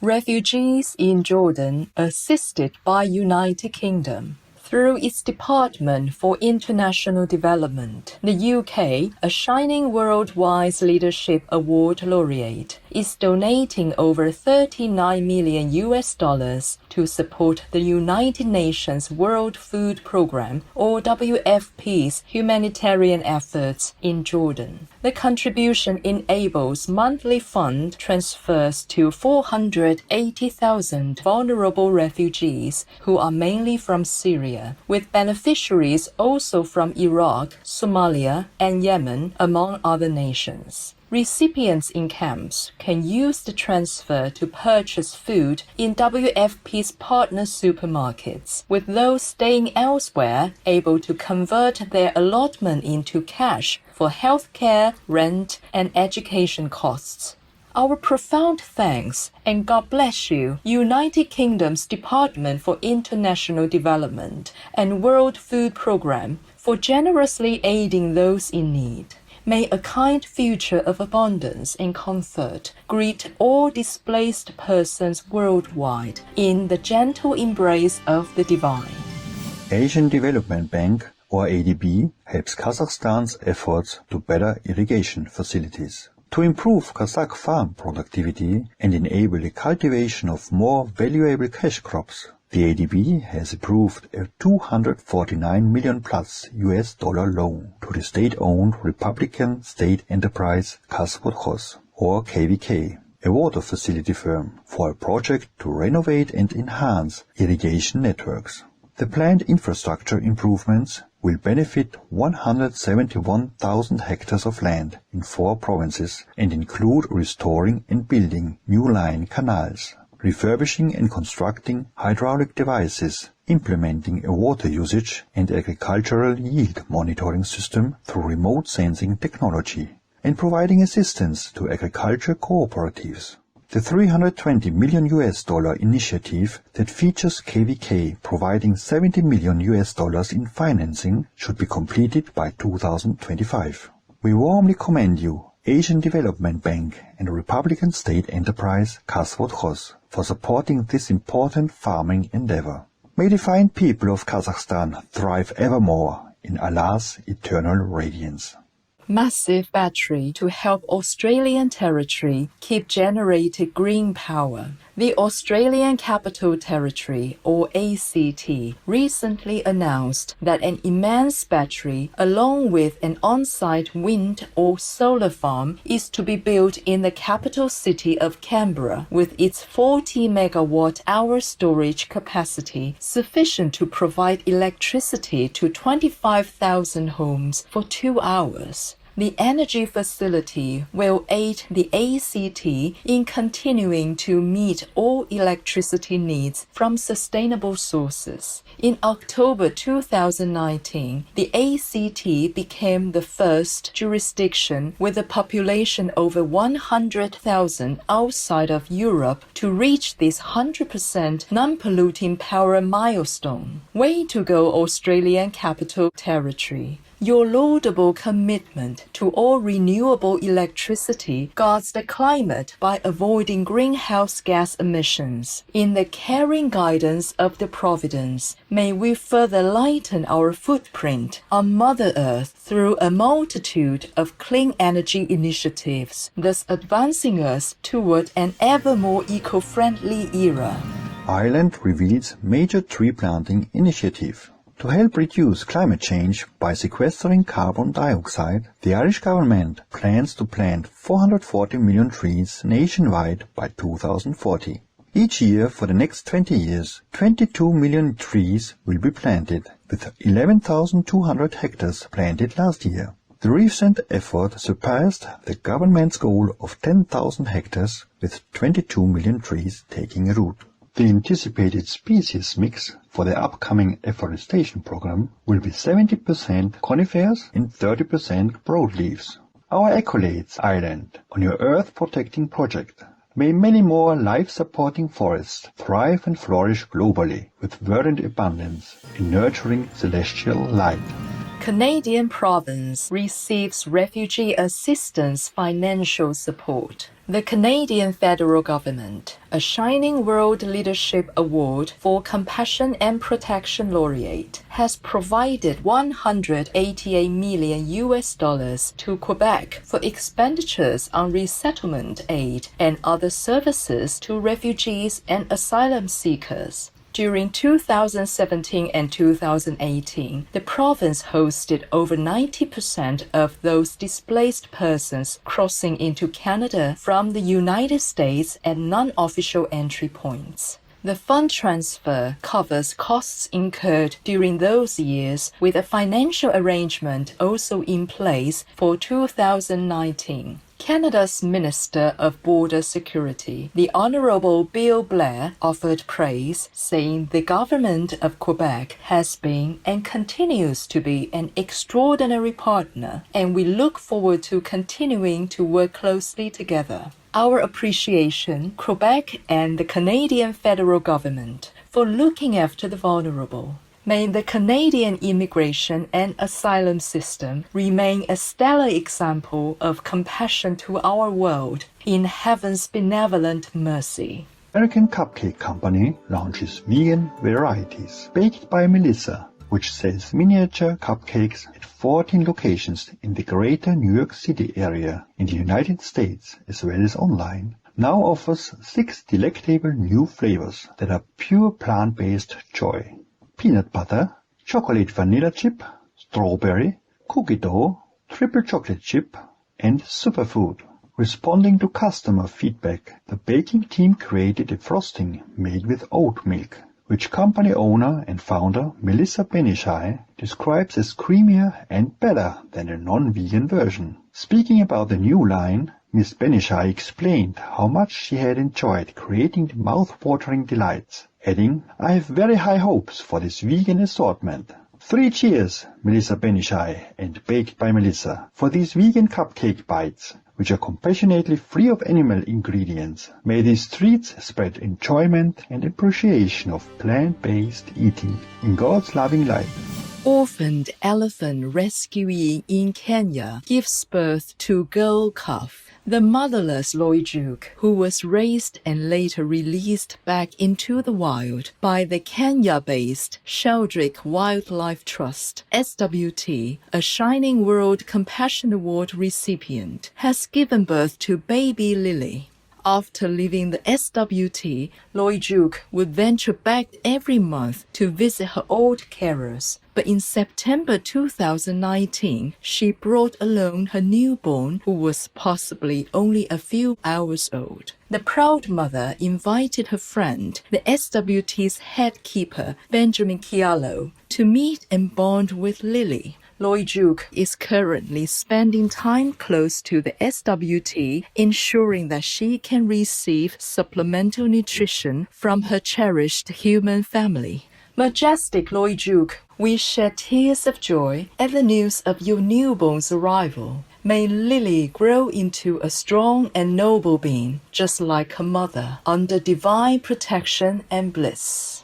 Refugees in Jordan assisted by United Kingdom. Through its Department for International Development, the UK, a shining worldwide leadership award laureate, is donating over $39 million to support the United Nations World Food Programme, or WFP's humanitarian efforts in Jordan. The contribution enables monthly fund transfers to 480,000 vulnerable refugees who are mainly from Syria, with beneficiaries also from Iraq, Somalia, and Yemen, among other nations. Recipients in camps can use the transfer to purchase food in WFP's partner supermarkets, with those staying elsewhere able to convert their allotment into cash for healthcare, rent, and education costs. Our profound thanks and God bless you, United Kingdom's Department for International Development and World Food Programme, for generously aiding those in need. May a kind future of abundance and comfort greet all displaced persons worldwide in the gentle embrace of the divine. Asian Development Bank, or ADB, helps Kazakhstan's efforts to better irrigation facilities. To improve Kazakh farm productivity and enable the cultivation of more valuable cash crops, the ADB has approved a $249 million plus US loan to the state-owned Republican state enterprise Kazakhstan, or KVK, a water facility firm, for a project to renovate and enhance irrigation networks. The planned infrastructure improvements will benefit 171,000 hectares of land in 4 provinces and include restoring and building new line canals, refurbishing and constructing hydraulic devices, implementing a water usage and agricultural yield monitoring system through remote sensing technology, and providing assistance to agriculture cooperatives. The $320 million initiative that features KVK providing $70 million in financing should be completed by 2025. We warmly commend you, Asian Development Bank and Republican State Enterprise Kazakhstan, for supporting this important farming endeavor. May the fine people of Kazakhstan thrive evermore in Allah's eternal radiance. Massive battery to help Australian Territory keep generated green power. The Australian Capital Territory, or ACT, recently announced that an immense battery, along with an on-site wind or solar farm, is to be built in the capital city of Canberra, with its 40 megawatt-hour storage capacity sufficient to provide electricity to 25,000 homes for 2 hours. The energy facility will aid the ACT in continuing to meet all electricity needs from sustainable sources. In October 2019, the ACT became the first jurisdiction with a population over 100,000 outside of Europe to reach this 100% non-polluting power milestone. Way to go, Australian Capital Territory. Your laudable commitment to all renewable electricity guards the climate by avoiding greenhouse gas emissions. In the caring guidance of the Providence, may we further lighten our footprint on Mother Earth through a multitude of clean energy initiatives, thus advancing us toward an ever more eco-friendly era. Ireland reveals major tree planting initiative. To help reduce climate change by sequestering carbon dioxide, the Irish government plans to plant 440 million trees nationwide by 2040. Each year for the next 20 years, 22 million trees will be planted, with 11,200 hectares planted last year. The recent effort surpassed the government's goal of 10,000 hectares, with 22 million trees taking root. The anticipated species mix for the upcoming afforestation program will be 70% conifers and 30% broadleaves. Our accolades, Ireland, on your earth-protecting project. May many more life-supporting forests thrive and flourish globally with verdant abundance in nurturing celestial light. Canadian province receives refugee assistance financial support. The Canadian federal government, a Shining World Leadership Award for Compassion and Protection laureate, has provided $188 million to Quebec for expenditures on resettlement aid and other services to refugees and asylum seekers. During 2017 and 2018, the province hosted over 90% of those displaced persons crossing into Canada from the United States at non-official entry points. The fund transfer covers costs incurred during those years, with a financial arrangement also in place for 2019. Canada's Minister of Border Security, the Honourable Bill Blair, offered praise, saying the government of Quebec has been and continues to be an extraordinary partner, and we look forward to continuing to work closely together. Our appreciation, Quebec and the Canadian federal government, for looking after the vulnerable. May the Canadian immigration and asylum system remain a stellar example of compassion to our world in heaven's benevolent mercy. American Cupcake Company launches vegan varieties baked by Melissa, which sells miniature cupcakes at 14 locations in the greater New York City area in the United States as well as online. Now offers 6 delectable new flavors that are pure plant-based joy. Peanut butter, chocolate vanilla chip, strawberry, cookie dough, triple chocolate chip, and superfood. Responding to customer feedback, the baking team created a frosting made with oat milk, which company owner and founder Melissa Benishai describes as creamier and better than a non-vegan version. Speaking about the new line, Ms. Benishai explained how much she had enjoyed creating the mouth-watering delights, adding, "I have very high hopes for this vegan assortment." 3 cheers, Melissa Benishai and Baked by Melissa, for these vegan cupcake bites, which are compassionately free of animal ingredients. May these treats spread enjoyment and appreciation of plant-based eating in God's loving light. Orphaned elephant rescuee in Kenya gives birth to girl calf. The motherless Loijuk, who was raised and later released back into the wild by the Kenya-based Sheldrick Wildlife Trust, SWT, a Shining World Compassion Award recipient, has given birth to baby Lily. After leaving the SWT, Loijuk would venture back every month to visit her old carers. But in September 2019, she brought along her newborn, who was possibly only a few hours old. The proud mother invited her friend, the SWT's head keeper, Benjamin Kialo, to meet and bond with Lily. Loijuk is currently spending time close to the SWT, ensuring that she can receive supplemental nutrition from her cherished human family. Majestic Loijuk, we shed tears of joy at the news of your newborn's arrival. May Lily grow into a strong and noble being, just like her mother, under divine protection and bliss.